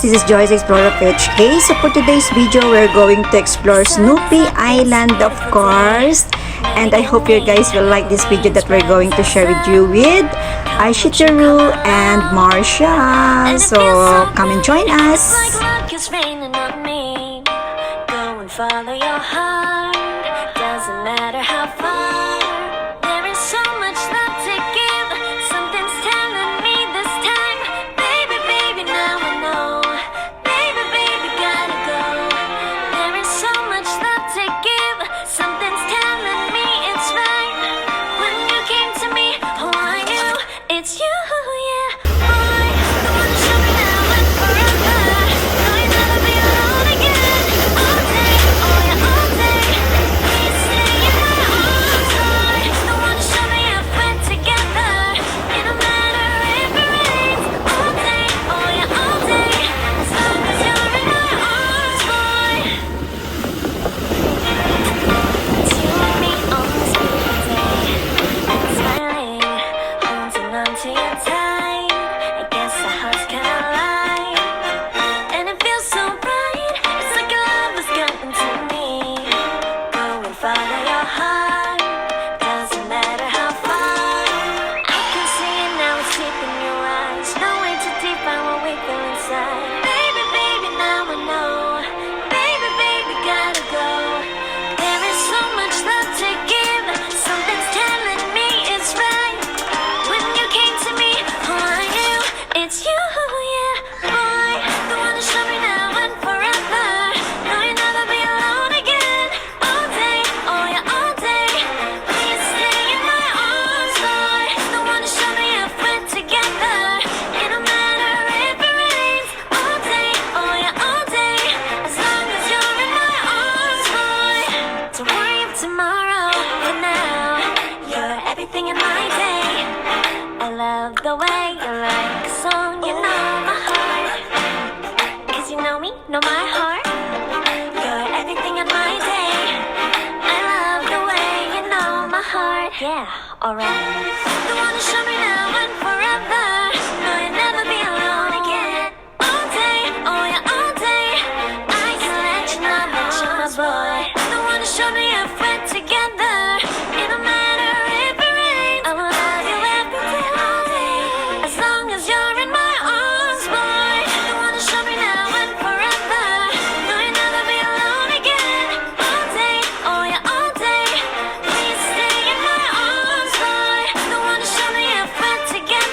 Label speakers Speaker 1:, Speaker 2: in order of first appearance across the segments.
Speaker 1: guys, this is JOYCE the Explorer Hk. So for today's video, we're going to explore Snoopy Island, of course. And I hope you guys will like this video that we're going to share with you with Aishitaru and Marsha. So come and join us.
Speaker 2: Follow your heart, doesn't matter how far. There is so much love to give. Something's telling me this time. Baby, baby, now I know. Baby, baby, gotta go. There is so much love to give. Something's telling me it's right. When you came to me, oh, I knew it's you, yeah. Boy, the one to show me now and forever. No, you'll never be alone again. All day. Oh yeah, all day. Please stay in my arms, boy. The one to show me if we're together. It don't matter if it rains. All day, oh yeah, all day. As long as you're in my arms, boy. It's you and me on this beautiful day. Smiling, holding on to your tight. I guess our hearts kinda lie. And it feels so right. It's like your love has gotten to me. Go and follow your heart. Doesn't matter how far. I can see it now, it's deep in your eyes. No way to define what we feel inside. Baby, baby, now I know. Baby, baby, gotta go. There is so much love to give. Something's telling me it's right. When you came to me, oh, I knew it's you, yeah. Boy, the one to show me now and forever. No, you'll never be alone again. All day, oh yeah, all day. Please stay in my arms, boy. The one to show me if we're together. It don't matter if it rains. All day, oh yeah, all day. As long as you're in my arms, boy. Don't worry of tomorrow. For now, you're everything in my day. I love the way you like a song. You know my heart. 'Cause you know me, know my heart. You're everything in my day. I love the way you know my heart. Yeah, alright. The one to show me now and forever. No, you'll never be alone again. All day, oh yeah, all day. I can let you know that you're my boy. The one to show me if we're together. It don't matter if it rains. I will love you every day, all day. As long as you're in my arms, boy. The one to show me now and forever. No, you'll never be alone again. All day, oh yeah, all day. Please stay in my arms, boy. The one to show me if we're together.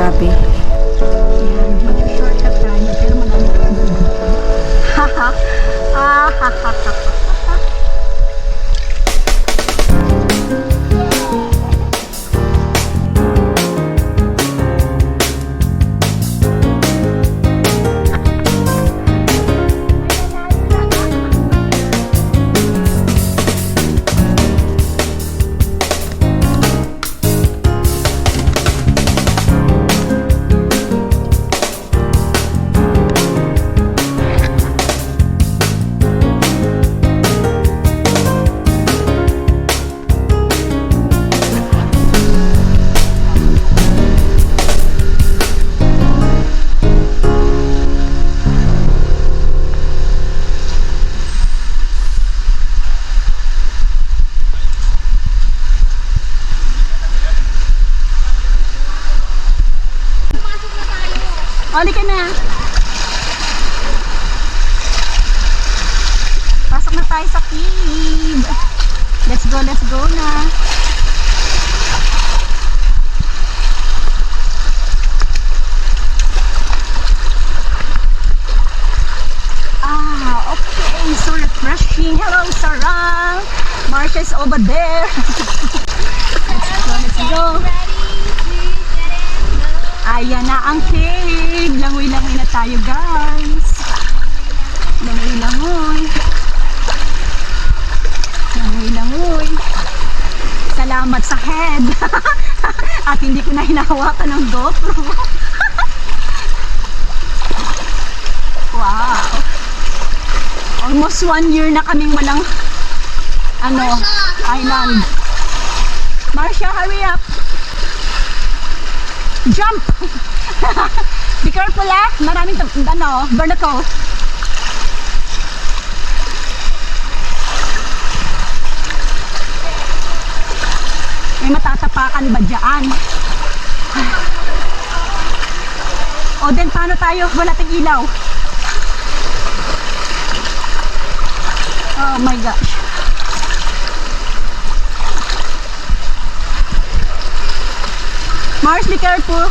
Speaker 1: Grabe. Ayan, mag-shortcut tayo. Pero marami pa rin dito. Haha. Hahaha. Halika na. Pasok na tayo sa cave. Let's go na. Okay. So refreshing. Hello, Sarang. Marcus over there. Let's go. Ayan na ang cave. Langoy-langoy na tayo, guys. Langoy-langoy. Langoy-langoy. Salamat sa head. At hindi ko na hinahawakan ng GoPro. Wow. Almost 1 year na kaming walang island. Marcia, hurry up. Jump! Be careful maraming barnacle. May matatapakan ba dyan? O then paano tayo? Wala tayong ilaw. Oh my gosh. Mars, be careful.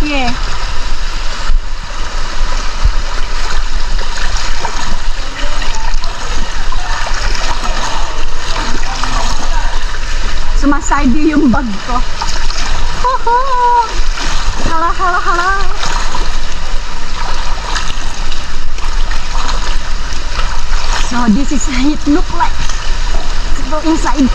Speaker 1: Yeah. Sumaside yung bag ko. Hoho! Hala, hala, hala. So this is how it look like. Let's go inside.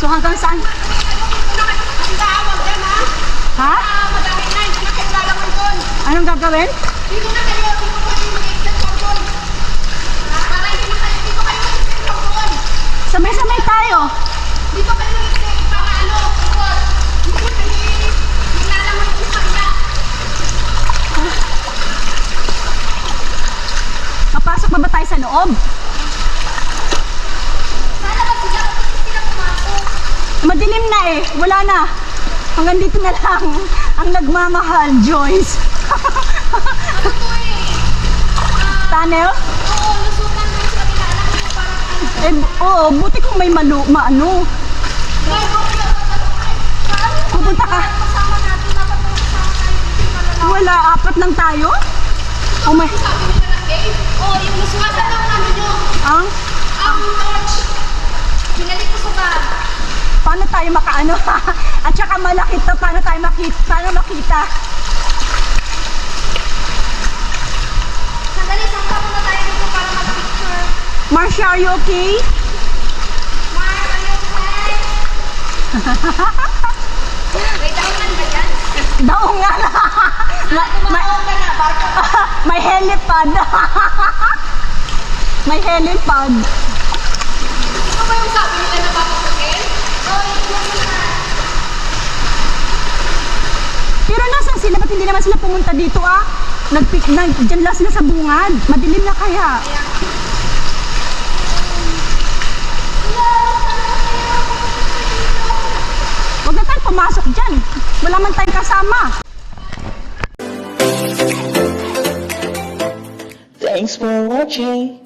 Speaker 1: So hanggang saan? Ha? Anong gagawin?
Speaker 3: Dito na kayo, dito kayo mag-extend doon. Para hindi na kayo, dito kayo mag-extend doon.
Speaker 1: Sabay-sabay tayo.
Speaker 3: Dito kayo mag-extend para doon. Dito kayo, nilalangoy yung pagla.
Speaker 1: Papasok ba tayo sa loob?
Speaker 3: Sana ba sila pumasok?
Speaker 1: Madilim na wala na. Hanggang dito na lang ang nagmamahal, Joyce.
Speaker 3: Ano to
Speaker 1: Tunnel?
Speaker 3: Oo, lusukan doon sa kabila. Alam mo, parang
Speaker 1: Oo, buti kung may maano. Pupunta ka.
Speaker 3: Kasama natin, dapat mga kasama tayo dito malalaman.
Speaker 1: Wala, 4 lang tayo. Oh my.
Speaker 3: Sabi nila na cave? Oo, yung lusukan lang namin nyo. Ang torch. Binalik ko sa bag.
Speaker 1: Paano tayo makaano? At saka malaki to, paano makita?
Speaker 3: Sandali, sangka muna tayo dito para mag-picture.
Speaker 1: Marcia, are you okay?
Speaker 3: Mar, are you okay? Wait, daungan ba yan?
Speaker 1: Daong nga na.
Speaker 3: Tumaong ka na, barko.
Speaker 1: May helipad. May helipad.
Speaker 3: Ito ba yung sabi nila na papapukin? Oo, yun na.
Speaker 1: Pero nasan sila? Ba't hindi naman sila pumunta dito Diyan lang sila sa bungad. Madilim na kaya.
Speaker 4: pumasok dyan. Wala man tayong kasama.
Speaker 5: Thanks for watching.